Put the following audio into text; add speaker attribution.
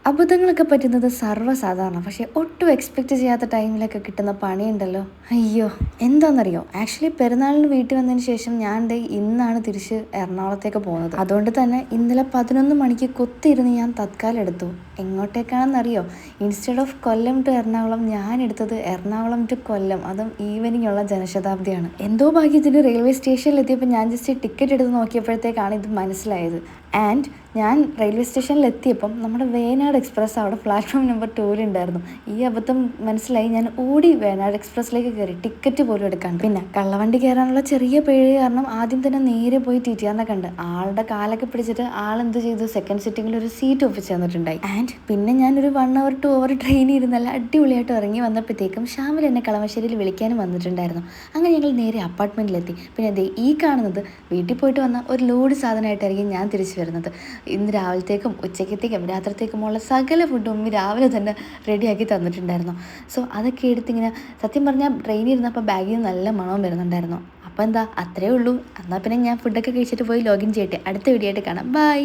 Speaker 1: അബദ്ധങ്ങളൊക്കെ പറ്റുന്നത് സർവ്വസാധാരണം. പക്ഷേ ഒട്ടും എക്സ്പെക്റ്റ് ചെയ്യാത്ത ടൈമിലൊക്കെ കിട്ടുന്ന പണിയുണ്ടല്ലോ. അയ്യോ! എന്താണെന്നറിയോ? ആക്ച്വലി പെരുന്നാളിന് വീട്ടിൽ വന്നതിന് ശേഷം ഞാൻ ദേ ഇന്നാണ് തിരിച്ച് എറണാകുളത്തേക്ക് പോകുന്നത്. അതുകൊണ്ട് തന്നെ ഇന്നലെ 11 മണിക്ക് കുത്തിയിരുന്ന് ഞാൻ തത്കാലം എടുത്തു. എങ്ങോട്ടേക്കാണെന്നറിയോ? Instead of Kollam to Ernakulam ഞാൻ എടുത്തത് എറണാകുളം ടു കൊല്ലം. അതും ഈവനിങ് ഉള്ള ജനശതാബ്ദിയാണ്. എന്തോ ഭാഗ്യത്തിന് റെയിൽവേ സ്റ്റേഷനിൽ എത്തിയപ്പോൾ ഞാൻ ജസ്റ്റ് ടിക്കറ്റ് എടുത്ത് നോക്കിയപ്പോഴത്തേക്കാണ് ഇത് മനസ്സിലായത്. ആൻഡ് ഞാൻ റെയിൽവേ സ്റ്റേഷനിൽ എത്തിയപ്പം നമ്മുടെ വേനാട് എക്സ്പ്രസ് അവിടെ പ്ലാറ്റ്ഫോം നമ്പർ 2-ലുണ്ടായിരുന്നു. ഈ അബദ്ധം മനസ്സിലായി ഞാൻ ഓടി വേനാട് എക്സ്പ്രസ്സിലേക്ക് കയറി, ടിക്കറ്റ് പോലും എടുക്കാണ്ട്. പിന്നെ കള്ളവണ്ടി കയറാനുള്ള ചെറിയ പേടി കാരണം ആദ്യം തന്നെ നേരെ പോയി ടി.ടി.ആറിനെ കണ്ട് ആളുടെ കാലൊക്കെ പിടിച്ചിട്ട് ആളെന്ത് ചെയ്തു, സെക്കൻഡ് സിറ്റിങ്ങിൽ ഒരു സീറ്റ് ഒപ്പിച്ച് തന്നിട്ടുണ്ടായി. ആൻഡ് പിന്നെ ഞാനൊരു 1 hour 2 hour ട്രെയിനിൽ ഇരുന്നല്ല അടിപൊളിയായിട്ട് ഇറങ്ങി വന്നപ്പോഴത്തേക്കും ഷാമിൽ എന്നെ കളമശ്ശേരിയിൽ വിളിക്കാനും വന്നിട്ടുണ്ടായിരുന്നു. അങ്ങനെ ഞങ്ങൾ നേരെ അപ്പാർട്ട്മെൻറ്റിലെത്തി. പിന്നെ ദേ ഈ കാണുന്നത് വീട്ടിൽ പോയിട്ട് വന്ന ഒരു ലോഡ് സാധനമായിട്ടായിരിക്കും ഞാൻ തിരിച്ചു വരുന്നത്. ഇന്ന് രാവിലത്തേക്കും ഉച്ചക്കത്തേക്കും രാത്രിത്തേക്കുമുള്ള സകല ഫുഡും ഉമ്മി രാവിലെ തന്നെ റെഡിയാക്കി തന്നിട്ടുണ്ടായിരുന്നു. സോ അതൊക്കെ എടുത്തിങ്ങനെ സത്യം പറഞ്ഞാൽ ട്രെയിനിൽ ഇരുന്നപ്പോൾ ബാഗിൽ നിന്ന് നല്ല മണവും വരുന്നുണ്ടായിരുന്നു. അപ്പോൾ എന്താ അത്രയേ ഉള്ളൂ. എന്നാൽ പിന്നെ ഞാൻ ഫുഡൊക്കെ കഴിച്ചിട്ട് പോയി ലോഗിൻ ചെയ്യട്ടെ. അടുത്ത വീഡിയോ ആയിട്ട് കാണാം. ബൈ.